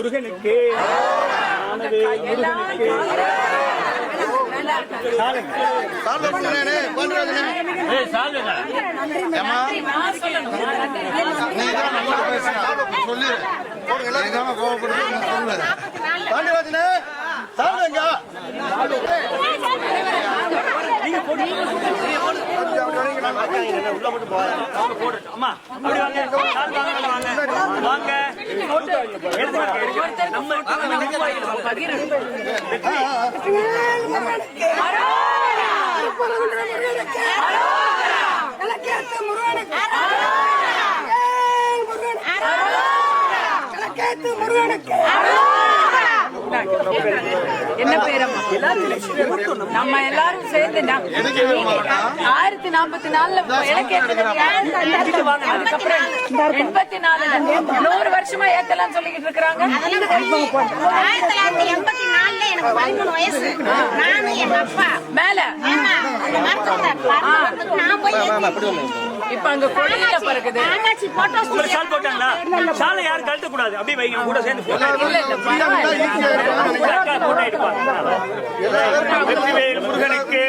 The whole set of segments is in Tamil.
முருகனுக்கு என்ன பேரம்மா நம்ம எல்லாரும் சேர்ந்து 1044 அதுக்கப்புறம் 84 100 வருஷமா ஏத்தலாம் சொல்லிக்கிட்டு இருக்கிறாங்க. 1984 எனக்கு 13 வயசு. நானும் எங்க அப்பா மேல இப்ப அங்க கொடியில பறக்குது. ஷால் போட்டாங்களா? ஷாலை யாரும் கழட்ட கூடாது, அப்படியே வைங்க கூட சேர்ந்து வெற்றிவேல் முருகனுக்கு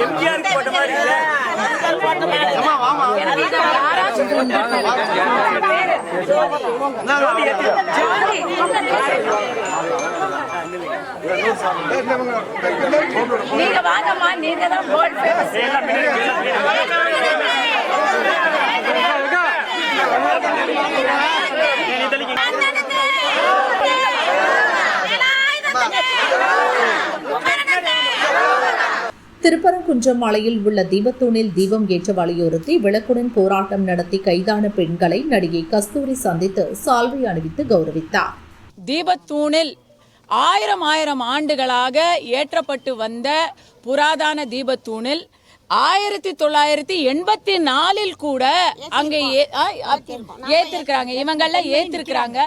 எம்ஜிஆர் போட்ட மாதிரி நீங்க வாங்கம்மா, நீங்க தான் வேர்ல்ட் ஃபேமஸ். திருப்பரங்குன்றம் மலையில் உள்ள தீபத்தூணில் தீபம் ஏற்ற வலியுறுத்தி விளக்குடன் போராட்டம் நடத்தி கைதான பெண்களை நடிகை கஸ்தூரி சந்தித்து சால்வை அணிவித்து கௌரவித்தார். தீபத்தூணில் ஆயிரம் ஆண்டுகளாக ஏற்றப்பட்டு வந்த புராதன தீபத்தூணில் 1984 கூட அங்க ஏத்திருக்கிறாங்க. இவங்கெல்லாம் ஏத்திருக்கிறாங்க.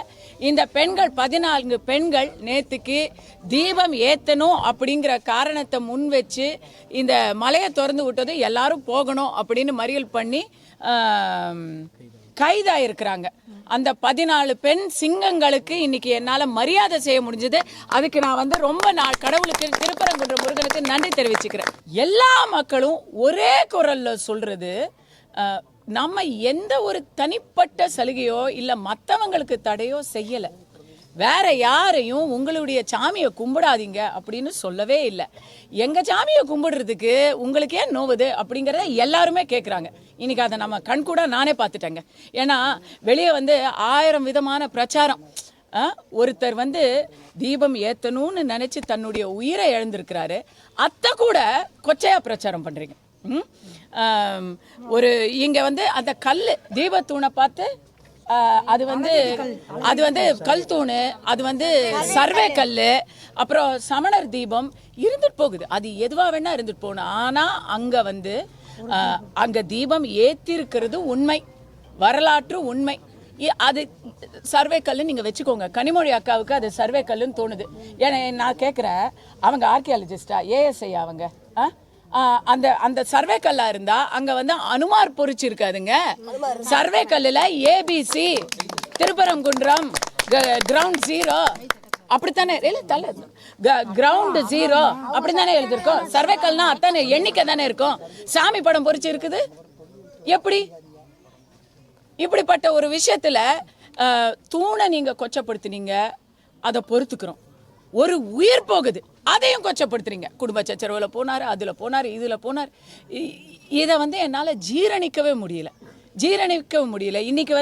இந்த பெண்கள் 14 பெண்கள் நேத்துக்கு தீபம் ஏத்தணும் அப்படிங்கிற காரணத்தை முன் வச்சு இந்த மலையை திறந்து விட்டது எல்லாரும் போகணும் அப்படின்னு மறியல் பண்ணி கைதாயிருக்கிறாங்க. அந்த 14 பெண் சிங்கங்களுக்கு இன்னைக்கு என்னால மரியாதை செய்ய முடிஞ்சது. அதுக்கு நான் ரொம்ப கடவுளுக்கு, திருப்பரங்குன்றம் முருகனுக்கு நன்றி தெரிவிச்சுக்கிறேன். எல்லா மக்களும் ஒரே குரல்ல சொல்றது, நம்ம எந்த ஒரு தனிப்பட்ட சலுகையோ இல்ல மற்றவங்களுக்கு தடையோ செய்யல. வேற யாரையும் உங்களுடைய சாமியை கும்பிடாதீங்க அப்படின்னு சொல்லவே இல்லை. எங்க சாமியை கும்பிடுறதுக்கு உங்களுக்கு ஏன் நோவுது அப்படிங்கறத எல்லாருமே கேட்குறாங்க. இன்னைக்கு அதை நம்ம கண்கூட நானே பார்த்துட்டேங்க. ஏன்னா வெளியே 1000 விதமான பிரச்சாரம். ஒருத்தர் தீபம் ஏத்தணும்னு நினைச்சு தன்னுடைய உயிரை இழந்திருக்கிறாரு. அத்தை கூட கொச்சையா பிரச்சாரம் பண்றீங்க. ஒரு இங்க அந்த கல்லு தீபத்தூணை பார்த்து அது கல் தூணு, அது சர்வே கல்லு, அப்புறம் சமணர் தீபம் இருந்துட்டு போகுது. அது எதுவா வேணா இருந்துட்டு போகணும். ஆனா அங்க தீபம் ஏத்திருக்கிறது உண்மை, வரலாற்று உண்மை. அது சர்வே கல்லு நீங்க வச்சுக்கோங்க. கனிமொழி அக்காவுக்கு அது சர்வே கல்லுன்னு தோணுது. ஏன்னா நான் கேட்கிறேன், அவங்க ஆர்கியாலஜிஸ்டா, ஏஎஸ்ஐ அவங்க அந்த அந்த சர்வே கல்லா இருந்தா அங்க அனுமார் பொறிச்சு இருக்காதுங்க. சர்வே கல்லுல ஏபிசி திருப்பரங்குன்றம் கிரவுண்ட் 0 அப்படித்தானே, கிரவுண்ட் 0 அப்படித்தானே எழுதிருக்கோம். சர்வே கல்னா அத்தானே எண்ணிக்கை தானே இருக்கும். சாமி படம் பொறிச்சு இருக்குது. எப்படி இப்படிப்பட்ட ஒரு விஷயத்துல தூணை நீங்க கொச்சப்படுத்தினீங்க, அதை பொறுத்துக்கிறோம். ஒரு உயிர் போகுது, அதையும் கொச்சப்படுத்துறீங்க. குடும்ப சச்சரவுல போனாரு, அதுல போனாரு, இதுல போனார். இதை என்னால ஜீரணிக்கவே முடியல. இன்னைக்கு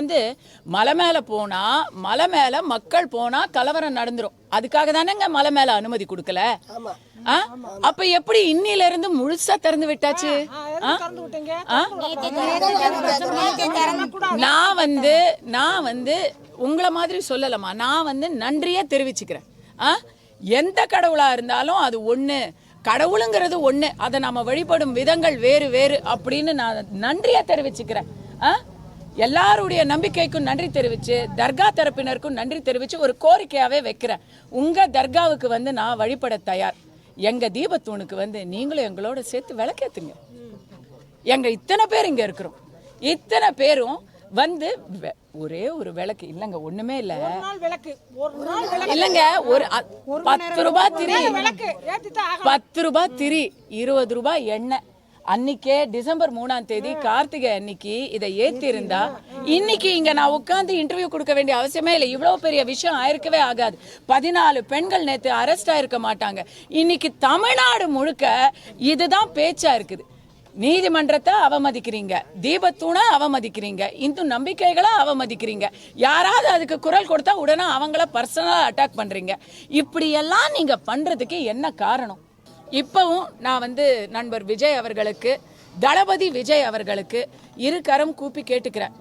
மலை மேல போனா, மலை மேல மக்கள் போனா கலவரம் நடந்துரும். அதுக்காக தானேங்க மலை மேல அனுமதி கொடுக்கல. அப்ப எப்படி இன்னில இருந்து முழுசா திறந்து விட்டாச்சு? நான் உங்களை மாதிரி சொல்லலமா, நான் நன்றியே தெரிவிச்சுக்கிறேன். எந்த கடவுளா இருந்தாலும் அது ஒண்ணு, கடவுளுங்கிறது ஒண்ணு, அதை நம்ம வழிபடும் விதங்கள் வேறு வேறு அப்படின்னு நான் நன்றியா தெரிவிச்சுக்கிறேன். எல்லாருடைய நம்பிக்கைக்கும் நன்றி தெரிவிச்சு, தர்கா தரப்பினருக்கும் நன்றி தெரிவிச்சு ஒரு கோரிக்கையாவே வைக்கிறேன். உங்க தர்காவுக்கு வந்து நான் வழிபட தயார். எங்க தீபத்தூணுக்கு வந்து நீங்களும் எங்களோட சேர்த்து விளக்கேத்துங்க. எங்க இத்தனை பேர் இங்க இருக்கிறோம், இத்தனை பேரும் வந்து ஒரே ஒரு விளக்கு இல்லைங்க, ஒண்ணுமே இல்ல இல்லைங்க, ஒரு 10 ரூபாய் திரி, 10 ரூபாய் திரி, 20 ரூபாய் எண்ணெய். அன்னைக்கே டிசம்பர் 3ஆம் தேதி கார்த்திகை அன்னைக்கு இதை ஏத்தி இருந்தா இன்னைக்கு இங்க நான் உட்கார்ந்து இன்டர்வியூ கொடுக்க வேண்டிய அவசியமே இல்லை. இவ்வளவு பெரிய விஷயம் ஆயிருக்கவே ஆகாது. 14 பெண்கள் நேத்து அரெஸ்ட் ஆயிருக்க மாட்டாங்க. இன்னைக்கு தமிழ்நாடு முழுக்க இதுதான் பேச்சா இருக்குது. நீதிமன்றத்தை அவமதிக்கிறீங்க, தீபத்தூணை அவமதிக்கிறீங்க, இந்து நம்பிக்கைகளை அவமதிக்கிறீங்க. யாராவது அதுக்கு குரல் கொடுத்தா உடனே அவங்கள பர்சனலா அட்டாக் பண்றீங்க. இப்படியெல்லாம் நீங்க பண்றதுக்கு என்ன காரணம்? இப்பவும் நான் வந்து நண்பர் விஜய் அவர்களுக்கு, தளபதி விஜய் அவர்களுக்கு இரு கரம் கூப்பி கேட்டுக்கிறேன்.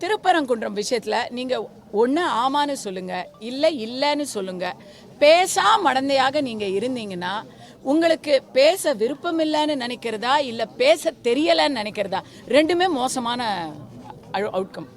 திருப்பரங்குன்றம் விஷயத்துல நீங்க ஒண்ணு ஆமான்னு சொல்லுங்க, இல்லை இல்லைன்னு சொல்லுங்க. பேசா மடந்தையாக நீங்க இருந்தீங்கன்னா உங்களுக்கு பேச விருப்பம் இல்லைன்னு நினைக்கிறதா, இல்ல பேச தெரியலன்னு நினைக்கிறதா, ரெண்டுமே மோசமான அவுட்கம்.